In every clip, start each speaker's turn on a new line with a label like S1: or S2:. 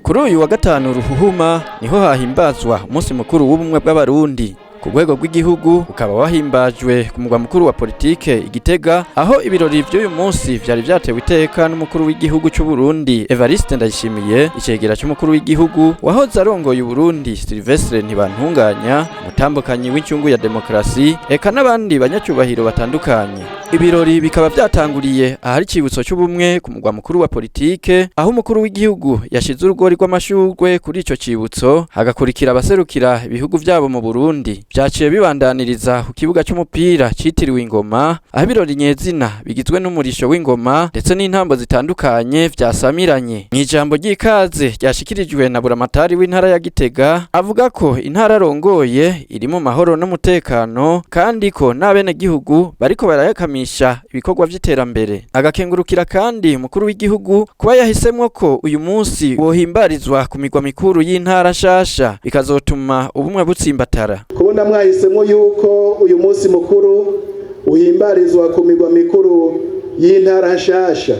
S1: Kuri uyu wa gatanu Ruhuhuma niho hahimbazwa umunsi mukuru w'ubumwe bw'abarundi ku rwego rw'igihugu, ukaba wahimbajwe ku mugwa mukuru wa politike Igitega, aho ibirori vy'uyu munsi vyari vyatewe iteka n'umukuru w'igihugu c'u Burundi Evariste Ndayishimiye, icegera c'umukuru w'igihugu wahoze arongoye Uburundi Sylvestre Ntibantunganya, umutambukanyi w'incungu ya demokrasi, eka n'abandi banyacyubahiro batandukanye. Ibirori bikaba vyatanguriye ahari icibutso c'ubumwe ku mugwa mukuru wa politike, aho umukuru w'igihugu yashize urugori rw'amashurwe kuri ico cibutso, hagakurikira abaserukira ibihugu vyabo mu Burundi. Vyaciye bibandaniriza ku kibuga c'umupira citiriwe Ingoma, aho ibirori nyezina bigizwe n'umurisho w'ingoma ndetse n'intambo zitandukanye vyasamiranye. Mw'ijambo ry'ikaze ryashikirijwe na buramatari w'intara ya Gitega, avuga ko intara arongoye iri mu mahoro n'umutekano, kandi ko n'abenegihugu bariko barayakamisha ibikorwa vy'iterambere. Agakengurukira kandi umukuru w'igihugu kuba yahisemwo ko uyu munsi wohimbarizwa ku migwa mikuru y'intara nshasha, bikazotuma ubumwe butsimbatara.
S2: Kubona mwahisemo yuko uyu munsi mukuru uhimbarizwa ku migwa mikuru y'intara nshasha,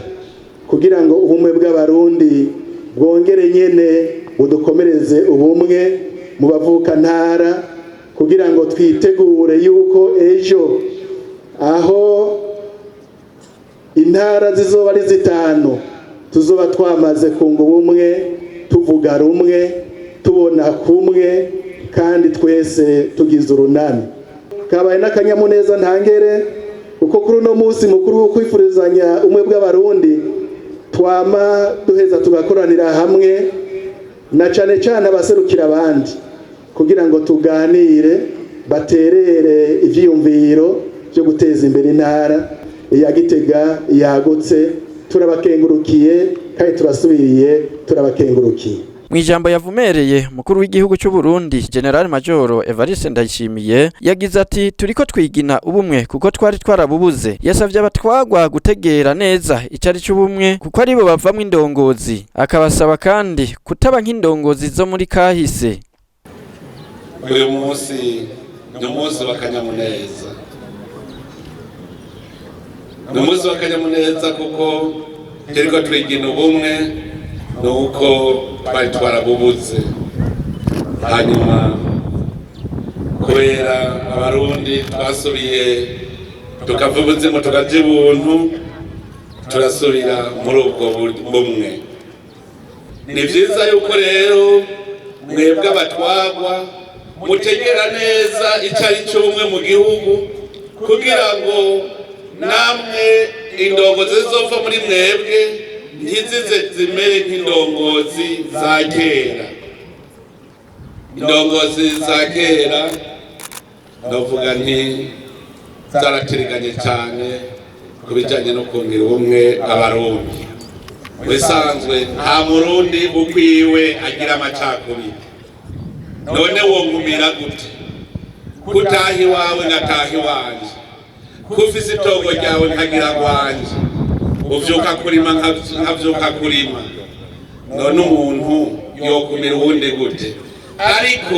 S2: kugira ngo ubumwe bw'abarundi bwongere nyene budukomereze ubumwe mu bavuka ntara, kugira ngo twitegure yuko ejo aho intara zizoba ari zitanu tuzoba twamaze kunga ubumwe, tuvuga rumwe, tubona kumwe, kandi twese tugize urunani. Kabaye n'akanyamuneza ntangere kuko kuri uno munsi mukuru wo kwifurizanya umwe bw'abarundi twama duheza tugakoranira hamwe, na cane cane abaserukira abandi, kugira ngo tuganire, baterere ivyiyumviro byo guteza imbere intara ya Gitega yagutse. Turabakengurukiye kandi turasubiriye turabakengurukiye.
S1: Mwijambo yavumereye mukuru w'igihugu c'u Burundi General Major Evariste Ndayishimiye yagize ati turiko twigina ubumwe kuko twari twarabubuze. Yasavye abatwagwa gutegera neza icari c'ubumwe kuko aribo bavamwe indongozi, akabasaba kandi kutaba nk'indongozi zo muri kahise.
S3: Uyu munsi ni umunsi w'akanyamuneza, ni umunsi w'akanyamuneza kuko turiko twigina ubumwe, nuko twari twarabubuze. Hanyuma kubera abarundi twasubiye tukava ubuzima tukaja ibuntu, turasubira muri ubwo bumwe. Ni vyiza yuko rero mwebwe abatwagwa mutegera neza icari c'ubumwe mu gihugu, kugira ngo namwe indongozi zizova muri mwebwe ntizize zimere nk'indongozi za kera. Indongozi za kera ndavuga nti zaratiriganye cyane ku bijyanye no kungira ubumwe abarundi. Bisanzwe nta murundi ukwiwe agira amacakubiri. None wo ngumira gute? Kutaha iwawe ngataha iwanje, kufise itongo ryawe nkagira rwanje, uvyuka kurima nkavyuka kurima. None umuntu yokumira uwundi gute? Ariko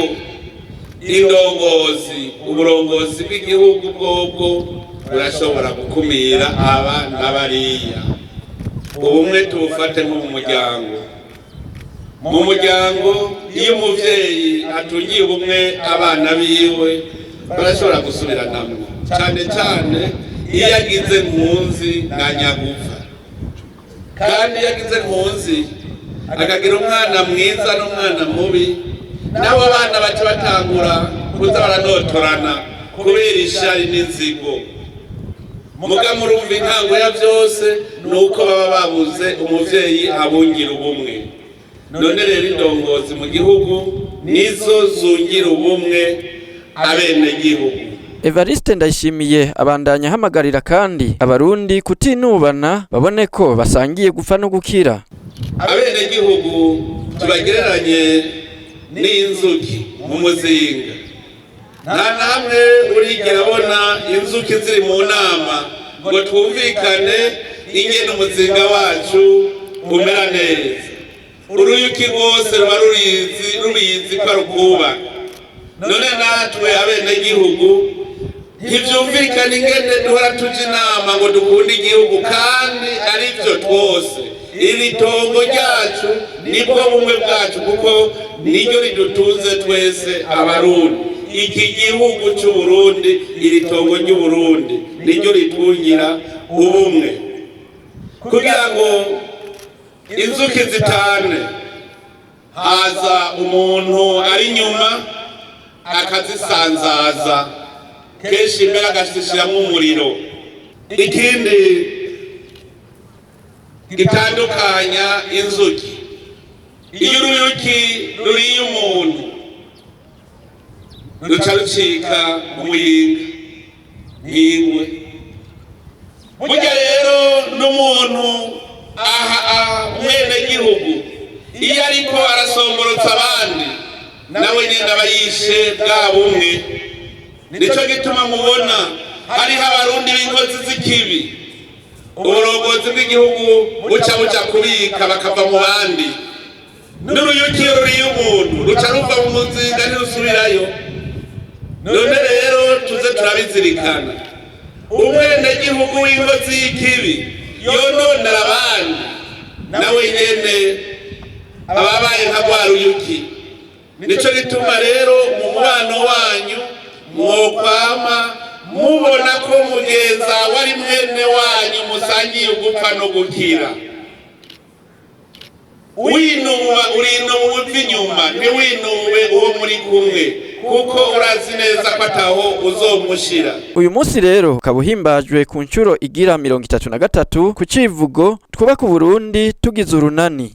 S3: indongozi, uburongozi bw'igihugu bwobwo burashobora gukumira aba n'abariya. Ubumwe tubufate nko mu muryango. Mu muryango iyo umuvyeyi atungiye ubumwe abana biwe barashobora gusubiranamwo, cane cane iyo yagize mpunzi na nyagufa. Kandi iyo yagize mpunzi akagira umwana mwiza n'umwana mubi, nabo abana baca batangura kuza baranotorana kubera ishari n'inzigo. Muga murumva intango ya vyose nuko baba babuze umuvyeyi abungira ubumwe. None rero indongozi mu gihugu nizo zungira ubumwe abenegihugu.
S1: Evariste Ndayishimiye abandanya hamagarira kandi abarundi kutinubana, babone ko basangiye gupfa no gukira.
S3: Abenegihugu tubagereranye n'inzuki mu muzinga. Nta namwe urigera abona inzuki ziri mu nama ngo twumvikane ingene umuzinga wacu umera neza. Uruyuki rwose ruba rubizi ko rukubaka. None natwe abenegihugu ntivyumvikana ingene duhora tuja inama ngo dukunde igihugu, kandi ari vyo twose iri tongo ryacu nibwo bumwe bwacu kuko niryo ridutunze twese abarundi. Iki gihugu c'Uburundi, iri tongo ry'Uburundi niryo ritungira ubumwe, kugira ngo inzuki zitane haza umuntu ari nyuma akazisanzaza, kenshi imbere agashiramwo umuriro. Ikindi gitandukanya inzuki, iyo uruyuki ruriye umuntu ruca rucika umuyinga nk'ingwe. Burya rero n'umuntu umwenegihugu iyo ariko arasomborotsa abandi nawe nyene aba yishe bwa bumwe. Nico gituma mubona hariho abarundi b'inkozi z'ikibi, uburongozi bw'igihugu buca kubika bakava mu bandi. N'uruyuki ruriye umuntu ruca ruva mu muzinga ntirusubirayo. None rero tuze turabizirikana, umwenegihugu w'inkozi y'ikibi yononera abandi nawe nyene ababaye nka rwa ruyuki. Nico gituma rero mu mubano wanyu mwokwama mubona ko mugenza wari mwene wanyu musangiye ugupfa no gukira. Winuba uva inyuma, ntiwinube uwo muri kumwe, kuko urazi neza ko ataho uzomushira.
S1: Uyu munsi rero ukaba uhimbajwe ku ncuro igira 33 ku civugo twubaka Uburundi tugize urunani.